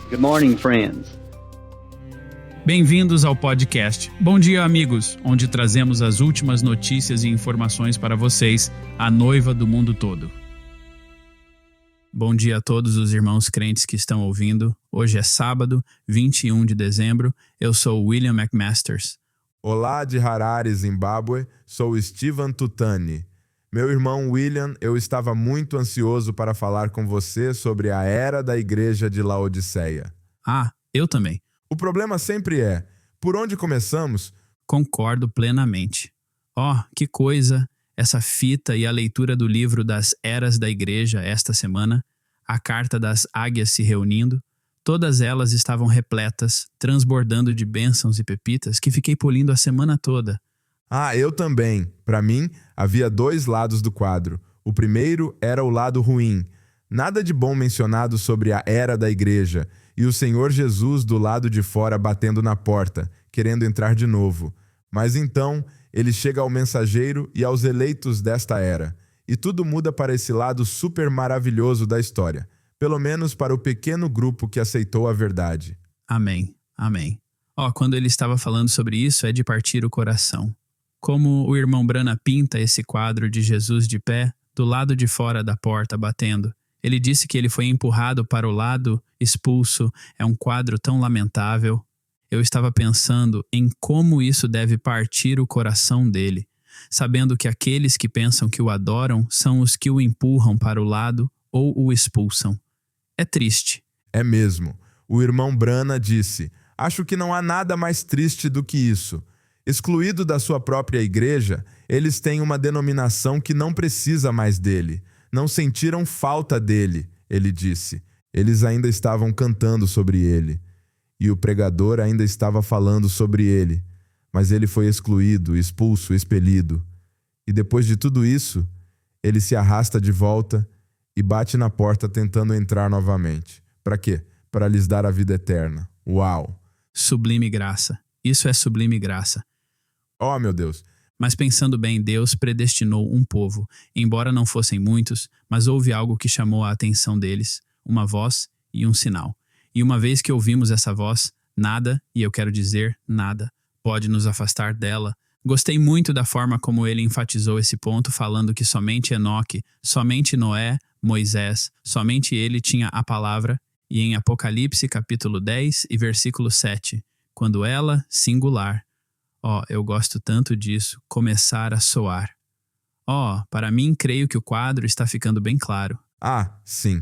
Good morning, friends. Bem-vindos ao podcast. Bom dia, amigos, onde trazemos as últimas notícias e informações para vocês, a noiva do mundo todo. Bom dia a todos os irmãos crentes que estão ouvindo. Hoje é sábado, 21 de dezembro. Eu sou William McMasters. Olá de Harare, Zimbábue, sou Steven Tutani. Meu irmão William, eu estava muito ansioso para falar com você sobre a era da igreja de Laodiceia. Ah, eu também. O problema sempre é, por onde começamos? Concordo plenamente. Que coisa, essa fita e a leitura do livro das eras da igreja esta semana, a carta das águias se reunindo, todas elas estavam repletas, transbordando de bênçãos e pepitas que fiquei polindo a semana toda. Eu também. Para mim, havia dois lados do quadro. O primeiro era o lado ruim. Nada de bom mencionado sobre a era da igreja, e o Senhor Jesus do lado de fora batendo na porta, querendo entrar de novo. Mas então, ele chega ao mensageiro e aos eleitos desta era, e tudo muda para esse lado super maravilhoso da história, pelo menos para o pequeno grupo que aceitou a verdade. Amém, amém. Quando ele estava falando sobre isso, é de partir o coração. Como o irmão Brana pinta esse quadro de Jesus de pé, do lado de fora da porta batendo. Ele disse que ele foi empurrado para o lado, expulso. É um quadro tão lamentável. Eu estava pensando em como isso deve partir o coração dele, sabendo que aqueles que pensam que o adoram são os que o empurram para o lado ou o expulsam. É triste. É mesmo. O irmão Brana disse, acho que não há nada mais triste do que isso. Excluído da sua própria igreja, eles têm uma denominação que não precisa mais dele. Não sentiram falta dele, ele disse. Eles ainda estavam cantando sobre ele. E o pregador ainda estava falando sobre ele. Mas ele foi excluído, expulso, expelido. E depois de tudo isso, ele se arrasta de volta e bate na porta tentando entrar novamente. Para quê? Para lhes dar a vida eterna. Uau! Sublime graça. Isso é sublime graça. Meu Deus! Mas pensando bem, Deus predestinou um povo, embora não fossem muitos, mas houve algo que chamou a atenção deles, uma voz e um sinal. E uma vez que ouvimos essa voz, nada, e eu quero dizer nada, pode nos afastar dela. Gostei muito da forma como ele enfatizou esse ponto, falando que somente Enoque, somente Noé, Moisés, somente ele tinha a palavra, e em Apocalipse capítulo 10 e versículo 7, quando ela, singular, eu gosto tanto disso, começar a soar. Para mim, creio que o quadro está ficando bem claro. Sim.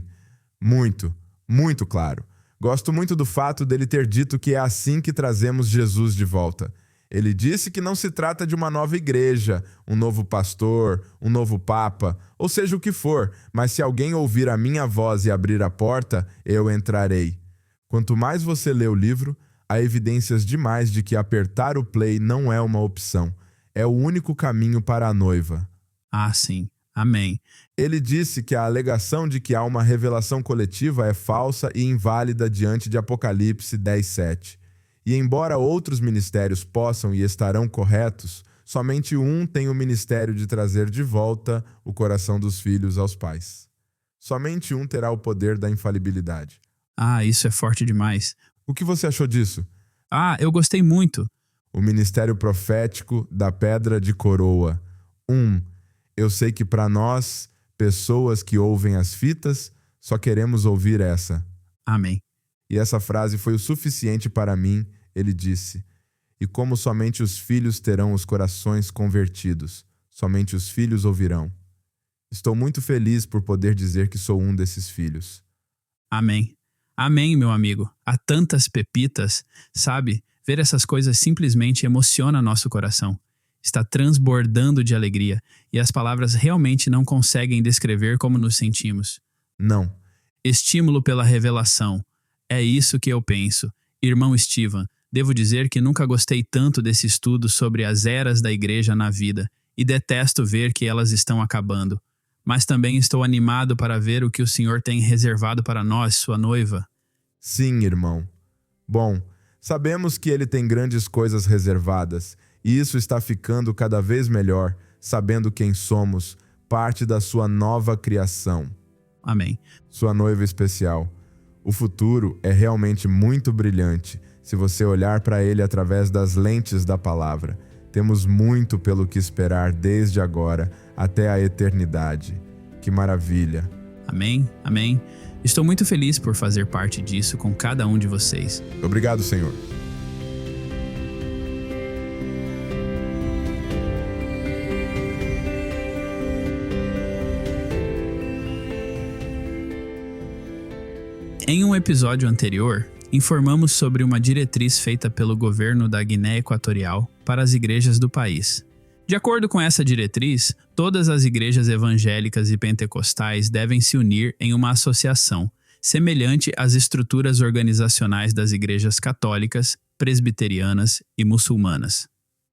Muito, muito claro. Gosto muito do fato dele ter dito que é assim que trazemos Jesus de volta. Ele disse que não se trata de uma nova igreja, um novo pastor, um novo papa, ou seja o que for, mas se alguém ouvir a minha voz e abrir a porta, eu entrarei. Quanto mais você lê o livro, há evidências demais de que apertar o play não é uma opção. É o único caminho para a noiva. Sim. Amém. Ele disse que a alegação de que há uma revelação coletiva é falsa e inválida diante de Apocalipse 10:7. E embora outros ministérios possam e estarão corretos, somente um tem o ministério de trazer de volta o coração dos filhos aos pais. Somente um terá o poder da infalibilidade. Isso é forte demais. O que você achou disso? Eu gostei muito. O ministério profético da pedra de coroa. Eu sei que para nós, pessoas que ouvem as fitas, só queremos ouvir essa. Amém. E essa frase foi o suficiente para mim, ele disse. E como somente os filhos terão os corações convertidos, somente os filhos ouvirão. Estou muito feliz por poder dizer que sou um desses filhos. Amém. Amém, meu amigo. Há tantas pepitas, sabe? Ver essas coisas simplesmente emociona nosso coração. Está transbordando de alegria, e as palavras realmente não conseguem descrever como nos sentimos. Não. Estímulo pela revelação. É isso que eu penso. Irmão Steven, devo dizer que nunca gostei tanto desse estudo sobre as eras da igreja na vida, e detesto ver que elas estão acabando. Mas também estou animado para ver o que o Senhor tem reservado para nós, sua noiva. Sim, irmão. Bom, sabemos que ele tem grandes coisas reservadas, e isso está ficando cada vez melhor, sabendo quem somos, parte da sua nova criação. Amém. Sua noiva especial. O futuro é realmente muito brilhante se você olhar para ele através das lentes da palavra. Temos muito pelo que esperar desde agora até a eternidade. Que maravilha! Amém, amém. Estou muito feliz por fazer parte disso com cada um de vocês. Obrigado, Senhor. Em um episódio anterior, informamos sobre uma diretriz feita pelo governo da Guiné Equatorial para as igrejas do país. De acordo com essa diretriz, todas as igrejas evangélicas e pentecostais devem se unir em uma associação, semelhante às estruturas organizacionais das igrejas católicas, presbiterianas e muçulmanas.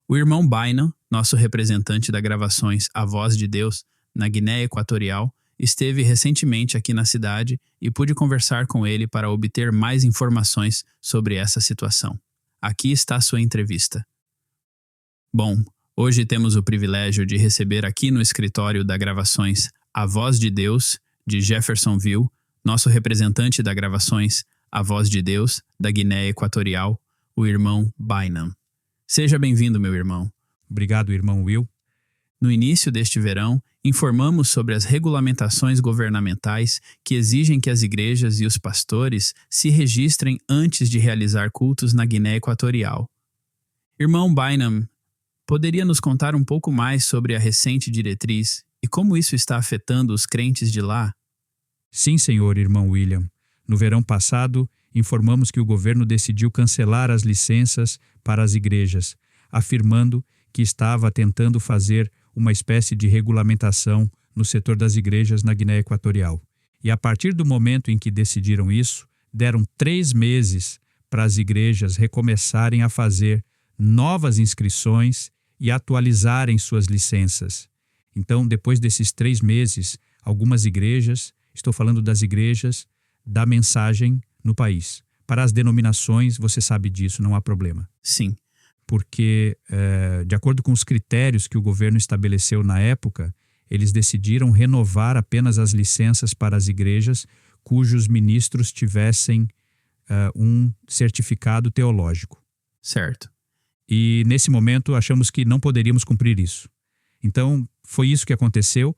O irmão Bynum, nosso representante da Gravações A Voz de Deus, na Guiné Equatorial, esteve recentemente aqui na cidade e pude conversar com ele para obter mais informações sobre essa situação. Aqui está sua entrevista. Bom, hoje temos o privilégio de receber aqui no escritório da Gravações A Voz de Deus, de Jeffersonville, nosso representante da Gravações A Voz de Deus, da Guiné Equatorial, o irmão Bynum. Seja bem-vindo, meu irmão. Obrigado, irmão Will. No início deste verão, informamos sobre as regulamentações governamentais que exigem que as igrejas e os pastores se registrem antes de realizar cultos na Guiné Equatorial. Irmão Bynum, poderia nos contar um pouco mais sobre a recente diretriz e como isso está afetando os crentes de lá? Sim, senhor, irmão William. No verão passado, informamos que o governo decidiu cancelar as licenças para as igrejas, afirmando que estava tentando fazer uma espécie de regulamentação no setor das igrejas na Guiné Equatorial. E a partir do momento em que decidiram isso, deram 3 meses para as igrejas recomeçarem a fazer novas inscrições e atualizarem suas licenças. Então, depois desses 3 meses, algumas igrejas, estou falando das igrejas da mensagem no país. Para as denominações, você sabe disso, não há problema. Sim. Porque, de acordo com os critérios que o governo estabeleceu na época, eles decidiram renovar apenas as licenças para as igrejas cujos ministros tivessem um certificado teológico. Certo. E, nesse momento, achamos que não poderíamos cumprir isso. Então, foi isso que aconteceu,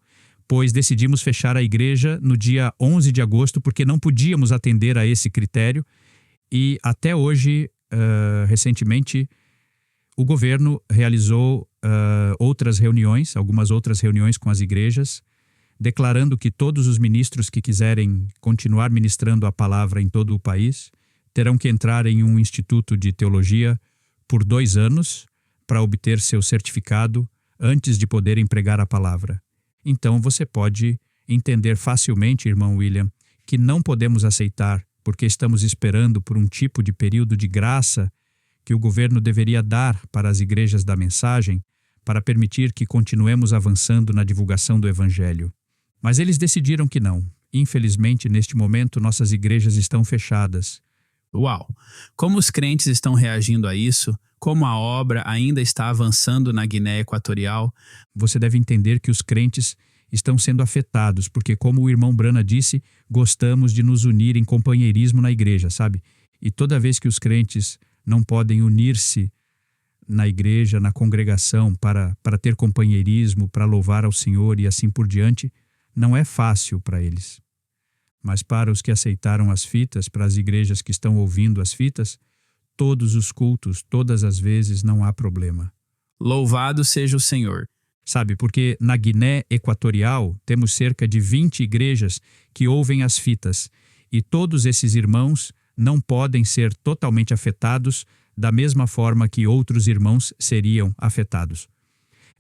pois decidimos fechar a igreja no dia 11 de agosto, porque não podíamos atender a esse critério. E, até hoje, recentemente, o governo realizou algumas outras reuniões com as igrejas, declarando que todos os ministros que quiserem continuar ministrando a palavra em todo o país terão que entrar em um instituto de teologia por 2 anos para obter seu certificado antes de poderem pregar a palavra. Então você pode entender facilmente, irmão William, que não podemos aceitar, porque estamos esperando por um tipo de período de graça que o governo deveria dar para as igrejas da mensagem para permitir que continuemos avançando na divulgação do Evangelho. Mas eles decidiram que não. Infelizmente, neste momento, nossas igrejas estão fechadas. Uau! Como os crentes estão reagindo a isso? Como a obra ainda está avançando na Guiné Equatorial? Você deve entender que os crentes estão sendo afetados, porque, como o irmão Brana disse, gostamos de nos unir em companheirismo na igreja, sabe? E toda vez que os crentes não podem unir-se na igreja, na congregação, para ter companheirismo, para louvar ao Senhor e assim por diante, não é fácil para eles. Mas para os que aceitaram as fitas, para as igrejas que estão ouvindo as fitas, todos os cultos, todas as vezes, não há problema. Louvado seja o Senhor. Sabe, porque na Guiné Equatorial temos cerca de 20 igrejas que ouvem as fitas, e todos esses irmãos não podem ser totalmente afetados da mesma forma que outros irmãos seriam afetados.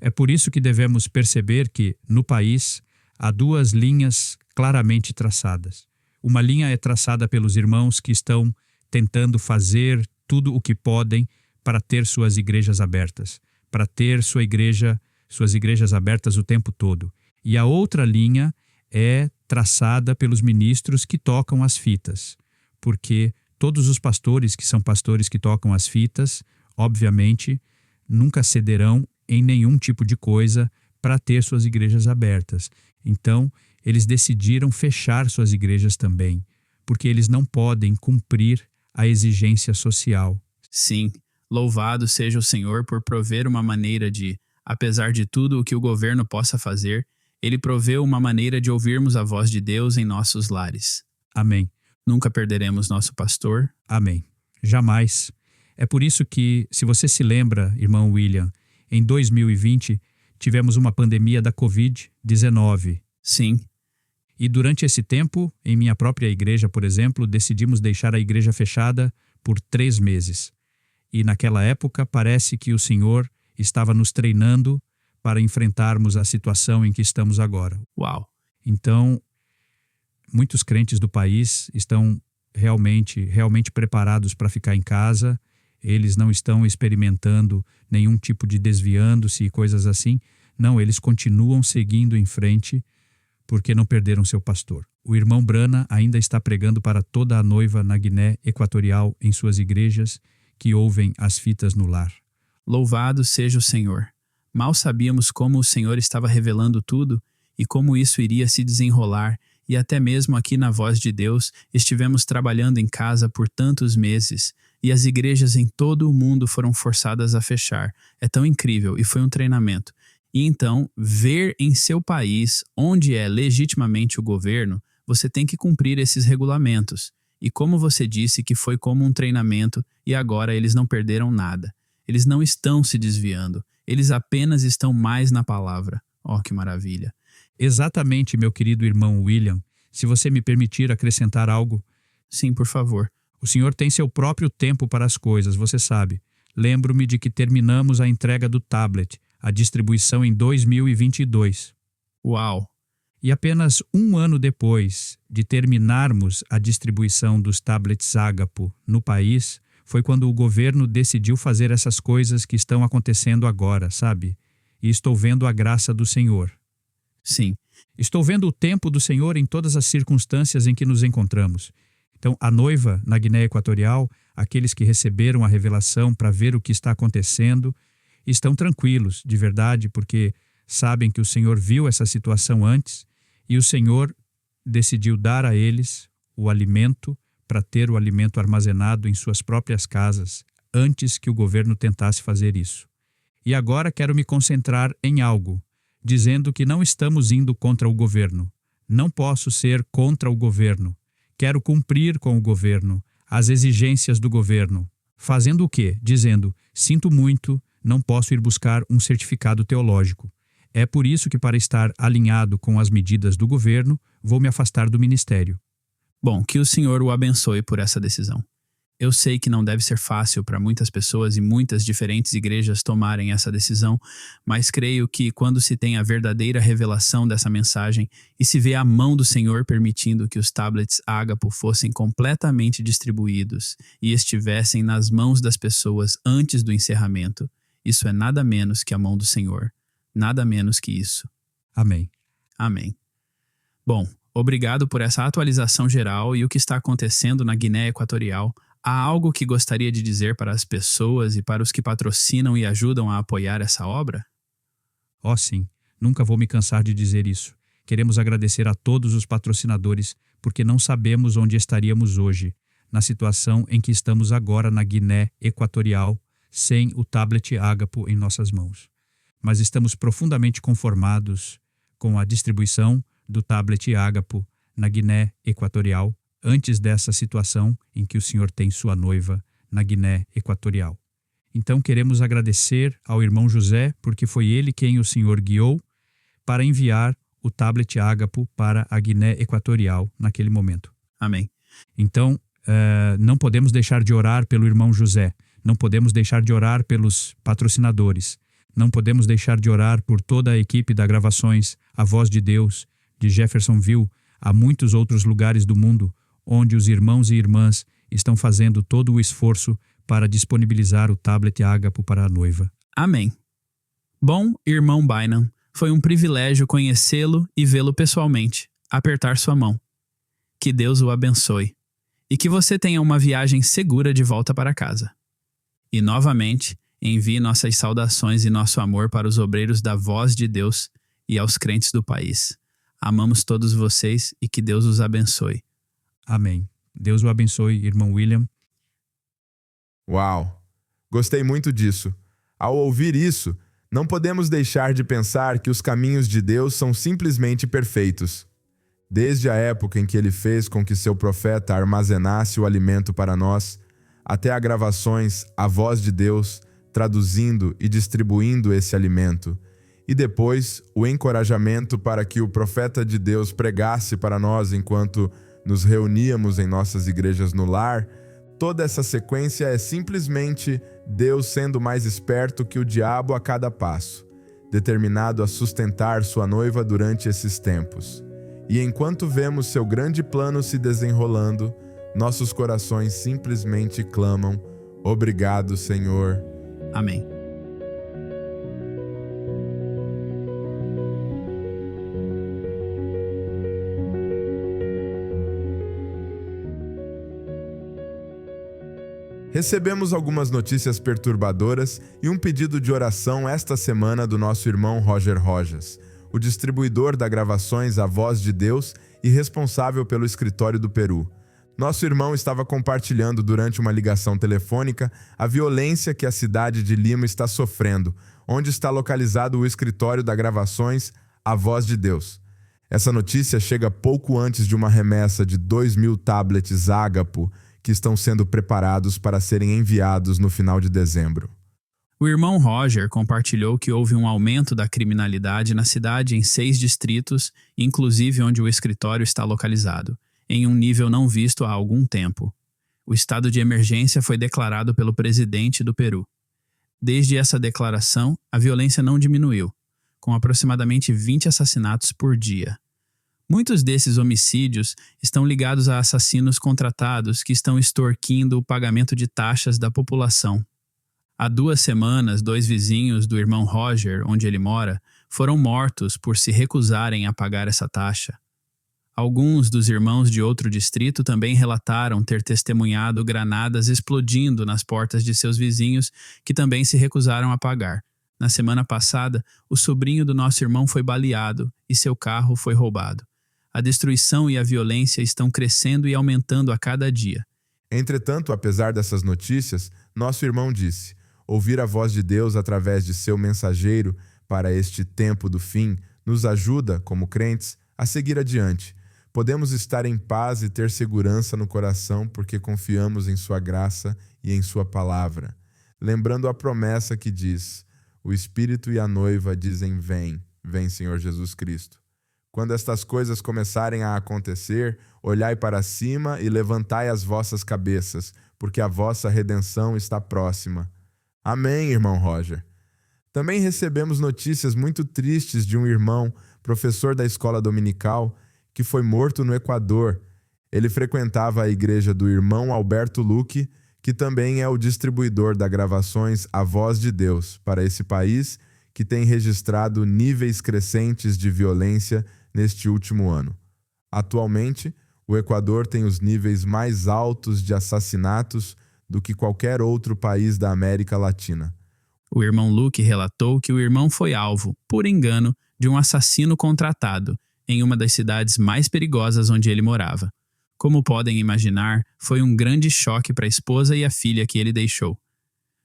É por isso que devemos perceber que, no país, há 2 linhas claramente traçadas. Uma linha é traçada pelos irmãos que estão tentando fazer tudo o que podem para ter suas igrejas abertas, para ter suas igrejas abertas o tempo todo. E a outra linha é traçada pelos ministros que tocam as fitas, porque todos os pastores que são pastores que tocam as fitas, obviamente, nunca cederão em nenhum tipo de coisa para ter suas igrejas abertas. Então, eles decidiram fechar suas igrejas também, porque eles não podem cumprir a exigência social. Sim, louvado seja o Senhor por prover uma maneira de, apesar de tudo o que o governo possa fazer, ele proveu uma maneira de ouvirmos a voz de Deus em nossos lares. Amém. Nunca perderemos nosso pastor. Amém. Jamais. É por isso que, se você se lembra, irmão William, em 2020 tivemos uma pandemia da Covid-19. Sim, E durante esse tempo, em minha própria igreja, por exemplo, decidimos deixar a igreja fechada por 3 meses. E naquela época parece que o Senhor estava nos treinando para enfrentarmos a situação em que estamos agora. uau. Então, muitos crentes do país estão realmente preparados para ficar em casa. Eles não estão experimentando nenhum tipo de desviando-se e coisas assim. Não, eles continuam seguindo em frente porque não perderam seu pastor. O irmão Brana ainda está pregando para toda a noiva na Guiné Equatorial em suas igrejas que ouvem as fitas no lar. Louvado seja o Senhor. Mal sabíamos como o Senhor estava revelando tudo e como isso iria se desenrolar, e até mesmo aqui na Voz de Deus estivemos trabalhando em casa por tantos meses, e as igrejas em todo o mundo foram forçadas a fechar. É tão incrível e foi um treinamento. E então, ver em seu país, onde é legitimamente o governo, você tem que cumprir esses regulamentos. E como você disse que foi como um treinamento e agora eles não perderam nada. Eles não estão se desviando. Eles apenas estão mais na palavra. Oh, que maravilha. Exatamente, meu querido irmão William. Se você me permitir acrescentar algo, Sim, por favor. o Senhor tem seu próprio tempo para as coisas, você sabe. Lembro-me de que terminamos a entrega do tablet, a distribuição em 2022. Uau. E apenas 1 ano depois de terminarmos a distribuição dos tablets Ágapo no país, foi quando o governo decidiu fazer essas coisas que estão acontecendo agora, sabe? E estou vendo a graça do Senhor. Sim, Estou vendo o tempo do Senhor em todas as circunstâncias em que nos encontramos. Então, a noiva na Guiné Equatorial, aqueles que receberam a revelação para ver o que está acontecendo, estão tranquilos, de verdade, porque sabem que o Senhor viu essa situação antes e o Senhor decidiu dar a eles o alimento para ter o alimento armazenado em suas próprias casas antes que o governo tentasse fazer isso. E agora quero me concentrar em algo, dizendo que não estamos indo contra o governo. Não posso ser contra o governo. Quero cumprir com o governo, as exigências do governo. Fazendo o quê? Dizendo, sinto muito, não posso ir buscar um certificado teológico. É por isso que, para estar alinhado com as medidas do governo, vou me afastar do ministério. bom, que o Senhor o abençoe por essa decisão. Eu sei que não deve ser fácil para muitas pessoas e muitas diferentes igrejas tomarem essa decisão, mas creio que quando se tem a verdadeira revelação dessa mensagem e se vê a mão do Senhor permitindo que os tablets Ágapo fossem completamente distribuídos e estivessem nas mãos das pessoas antes do encerramento, isso é nada menos que a mão do Senhor. Nada menos que isso. Amém. Amém. Bom, obrigado por essa atualização geral e o que está acontecendo na Guiné Equatorial. Há algo que gostaria de dizer para as pessoas e para os que patrocinam e ajudam a apoiar essa obra? Oh, sim, nunca vou me cansar de dizer isso. Queremos agradecer a todos os patrocinadores, porque não sabemos onde estaríamos hoje, na situação em que estamos agora na Guiné Equatorial, sem o tablet Ágapo em nossas mãos. Mas estamos profundamente conformados com a distribuição do tablet Ágapo na Guiné Equatorial, antes dessa situação em que o Senhor tem sua noiva na Guiné Equatorial. Então queremos agradecer ao irmão José, porque foi ele quem o Senhor guiou para enviar o tablet Ágapo para a Guiné Equatorial naquele momento. Amém. Então, não podemos deixar de orar pelo irmão José, não podemos deixar de orar pelos patrocinadores, não podemos deixar de orar por toda a equipe da Gravações, a Voz de Deus, de Jeffersonville, a muitos outros lugares do mundo, onde os irmãos e irmãs estão fazendo todo o esforço para disponibilizar o tablet Ágapo para a noiva. Amém. Bom, irmão Bynum, foi um privilégio conhecê-lo e vê-lo pessoalmente, apertar sua mão. Que Deus o abençoe e que você tenha uma viagem segura de volta para casa. E novamente, envie nossas saudações e nosso amor para os obreiros da Voz de Deus e aos crentes do país. Amamos todos vocês e que Deus os abençoe. Amém. Deus o abençoe, irmão William. Uau! Gostei muito disso. Ao ouvir isso, não podemos deixar de pensar que os caminhos de Deus são simplesmente perfeitos. Desde a época em que ele fez com que seu profeta armazenasse o alimento para nós, até a gravações, a voz de Deus, traduzindo e distribuindo esse alimento, e depois o encorajamento para que o profeta de Deus pregasse para nós enquanto nos reuníamos em nossas igrejas no lar, toda essa sequência é simplesmente Deus sendo mais esperto que o diabo a cada passo, determinado a sustentar sua noiva durante esses tempos. E enquanto vemos seu grande plano se desenrolando, nossos corações simplesmente clamam: obrigado, Senhor. Amém. Recebemos algumas notícias perturbadoras e um pedido de oração esta semana do nosso irmão Roger Rojas, o distribuidor da gravações A Voz de Deus e responsável pelo escritório do Peru. Nosso irmão estava compartilhando durante uma ligação telefônica a violência que a cidade de Lima está sofrendo, onde está localizado o escritório da gravações A Voz de Deus. Essa notícia chega pouco antes de uma remessa de 2.000 tablets Ágapo que estão sendo preparados para serem enviados no final de dezembro. O irmão Roger compartilhou que houve um aumento da criminalidade na cidade em 6 distritos, inclusive onde o escritório está localizado, em um nível não visto há algum tempo. O estado de emergência foi declarado pelo presidente do Peru. Desde essa declaração, a violência não diminuiu, com aproximadamente 20 assassinatos por dia. Muitos desses homicídios estão ligados a assassinos contratados que estão extorquindo o pagamento de taxas da população. Há 2 semanas, 2 vizinhos do irmão Roger, onde ele mora, foram mortos por se recusarem a pagar essa taxa. Alguns dos irmãos de outro distrito também relataram ter testemunhado granadas explodindo nas portas de seus vizinhos que também se recusaram a pagar. Na semana passada, o sobrinho do nosso irmão foi baleado e seu carro foi roubado. A destruição e a violência estão crescendo e aumentando a cada dia. Entretanto, apesar dessas notícias, nosso irmão disse: ouvir a voz de Deus através de seu mensageiro para este tempo do fim nos ajuda, como crentes, a seguir adiante. Podemos estar em paz e ter segurança no coração porque confiamos em sua graça e em sua palavra. Lembrando a promessa que diz: o Espírito e a noiva dizem: vem, vem, Senhor Jesus Cristo. Quando estas coisas começarem a acontecer, olhai para cima e levantai as vossas cabeças, porque a vossa redenção está próxima. Amém, irmão Roger. Também recebemos notícias muito tristes de um irmão, professor da escola dominical, que foi morto no Equador. Ele frequentava a igreja do irmão Alberto Luque, que também é o distribuidor da gravações A Voz de Deus para esse país, que tem registrado níveis crescentes de violência neste último ano. Atualmente, o Equador tem os níveis mais altos de assassinatos do que qualquer outro país da América Latina. O irmão Luke relatou que o irmão foi alvo, por engano, de um assassino contratado em uma das cidades mais perigosas onde ele morava. Como podem imaginar, foi um grande choque para a esposa e a filha que ele deixou.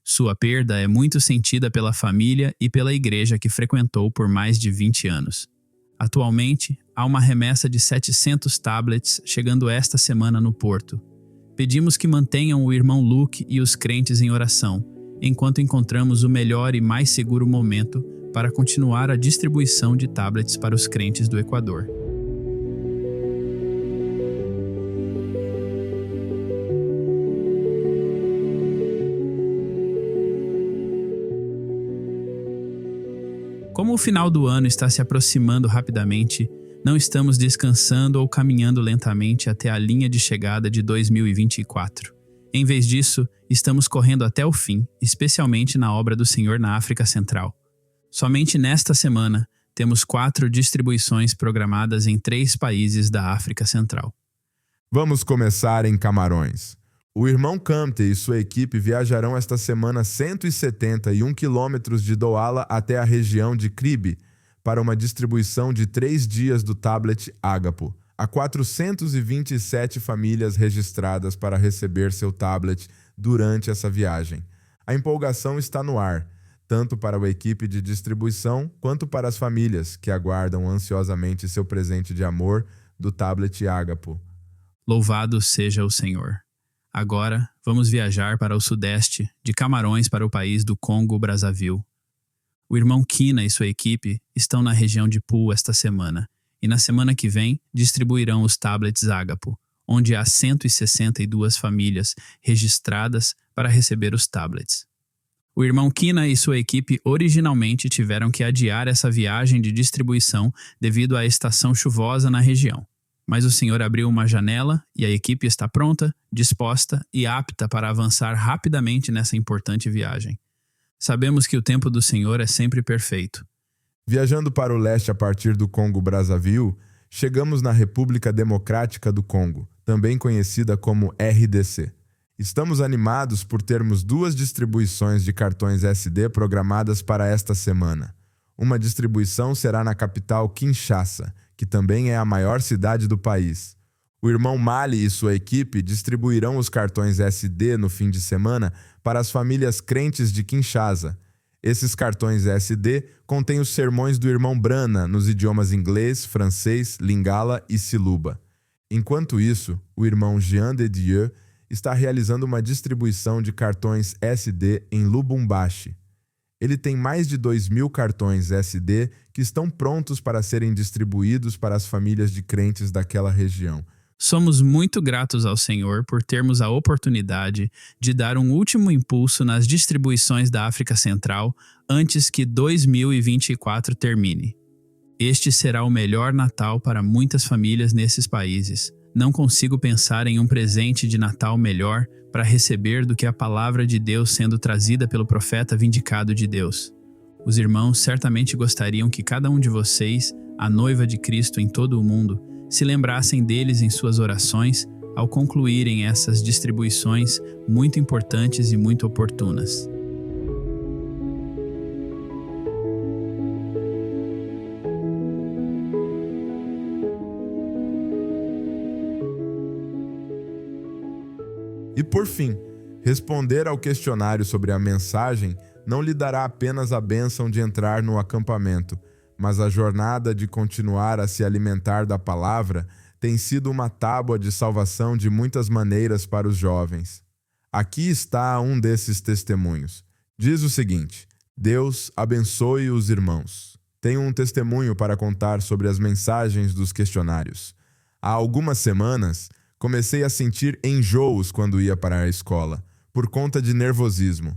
Sua perda é muito sentida pela família e pela igreja que frequentou por mais de 20 anos. Atualmente, há uma remessa de 700 tablets chegando esta semana no porto. Pedimos que mantenham o irmão Luke e os crentes em oração, enquanto encontramos o melhor e mais seguro momento para continuar a distribuição de tablets para os crentes do Equador. Como o final do ano está se aproximando rapidamente, não estamos descansando ou caminhando lentamente até a linha de chegada de 2024. Em vez disso, estamos correndo até o fim, especialmente na obra do Senhor na África Central. Somente nesta semana, temos 4 distribuições programadas em 3 países da África Central. Vamos começar em Camarões. O irmão Camte e sua equipe viajarão esta semana 171 quilômetros de Douala até a região de Cribe para uma distribuição de 3 dias do tablet Ágapo, Há 427 famílias registradas para receber seu tablet durante essa viagem. A empolgação está no ar, tanto para a equipe de distribuição quanto para as famílias que aguardam ansiosamente seu presente de amor do tablet Ágapo. Louvado seja o Senhor. Agora, vamos viajar para o sudeste, de Camarões para o país do Congo-Brazzaville. O irmão Kina e sua equipe estão na região de Pul esta semana, e na semana que vem distribuirão os tablets Ágapo, onde há 162 famílias registradas para receber os tablets. O irmão Kina e sua equipe originalmente tiveram que adiar essa viagem de distribuição devido à estação chuvosa na região. Mas o Senhor abriu uma janela e a equipe está pronta, disposta e apta para avançar rapidamente nessa importante viagem. Sabemos que o tempo do Senhor é sempre perfeito. Viajando para o leste a partir do Congo-Brazzaville, chegamos na República Democrática do Congo, também conhecida como RDC. Estamos animados por termos 2 distribuições de cartões SD programadas para esta semana. Uma distribuição será na capital Kinshasa, que também é a maior cidade do país. O irmão Mali e sua equipe distribuirão os cartões SD no fim de semana para as famílias crentes de Kinshasa. Esses cartões SD contêm os sermões do irmão Brana nos idiomas inglês, francês, lingala e siluba. Enquanto isso, o irmão Jean de Dieu está realizando uma distribuição de cartões SD em Lubumbashi. Ele tem mais de 2.000 cartões SD que estão prontos para serem distribuídos para as famílias de crentes daquela região. Somos muito gratos ao Senhor por termos a oportunidade de dar um último impulso nas distribuições da África Central antes que 2024 termine. Este será o melhor Natal para muitas famílias nesses países. Não consigo pensar em um presente de Natal melhor para receber do que a palavra de Deus sendo trazida pelo profeta vindicado de Deus. Os irmãos certamente gostariam que cada um de vocês, a noiva de Cristo em todo o mundo, se lembrassem deles em suas orações ao concluírem essas distribuições muito importantes e muito oportunas. E por fim, responder ao questionário sobre a mensagem não lhe dará apenas a bênção de entrar no acampamento, mas a jornada de continuar a se alimentar da palavra tem sido uma tábua de salvação de muitas maneiras para os jovens. Aqui está um desses testemunhos. Diz o seguinte: Deus abençoe os irmãos. Tenho um testemunho para contar sobre as mensagens dos questionários. Há algumas semanas, comecei a sentir enjoos quando ia para a escola, por conta de nervosismo.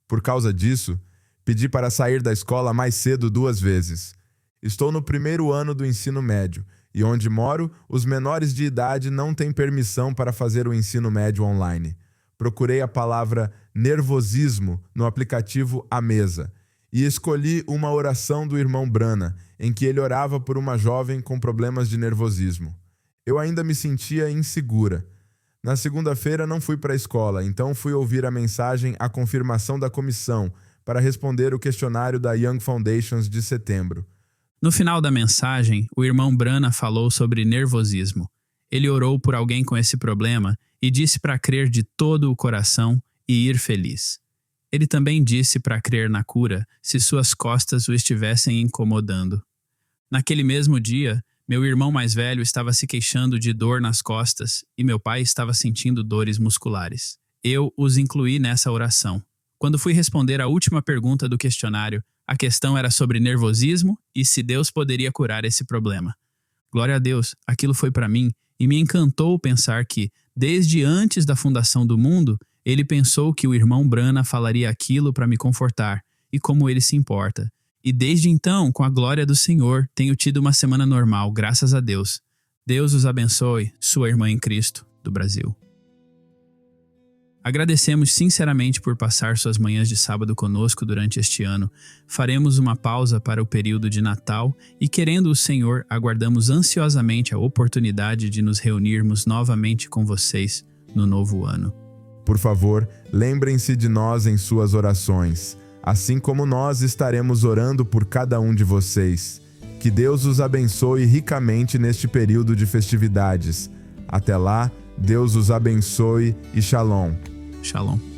Por causa disso, pedi para sair da escola mais cedo 2 vezes. Estou no 1º ano do ensino médio, e onde moro, os menores de idade não têm permissão para fazer o ensino médio online. Procurei a palavra nervosismo no aplicativo A Mesa, e escolhi uma oração do irmão Brana, em que ele orava por uma jovem com problemas de nervosismo. Eu ainda me sentia insegura. Na segunda-feira não fui para a escola, então fui ouvir a mensagem A Confirmação da Comissão para responder o questionário da Young Foundations de setembro. No final da mensagem, o irmão Brana falou sobre nervosismo. Ele orou por alguém com esse problema e disse para crer de todo o coração e ir feliz. Ele também disse para crer na cura se suas costas o estivessem incomodando. Naquele mesmo dia, meu irmão mais velho estava se queixando de dor nas costas e meu pai estava sentindo dores musculares. Eu os incluí nessa oração. Quando fui responder a última pergunta do questionário, a questão era sobre nervosismo e se Deus poderia curar esse problema. Glória a Deus, aquilo foi para mim e me encantou pensar que, desde antes da fundação do mundo, ele pensou que o irmão Brana falaria aquilo para me confortar e como ele se importa. E desde então, com a glória do Senhor, tenho tido uma semana normal, graças a Deus. Deus os abençoe, sua irmã em Cristo, do Brasil. Agradecemos sinceramente por passar suas manhãs de sábado conosco durante este ano. Faremos uma pausa para o período de Natal e, querendo o Senhor, aguardamos ansiosamente a oportunidade de nos reunirmos novamente com vocês no novo ano. Por favor, lembrem-se de nós em suas orações, assim como nós estaremos orando por cada um de vocês. Que Deus os abençoe ricamente neste período de festividades. Até lá, Deus os abençoe e shalom. Shalom.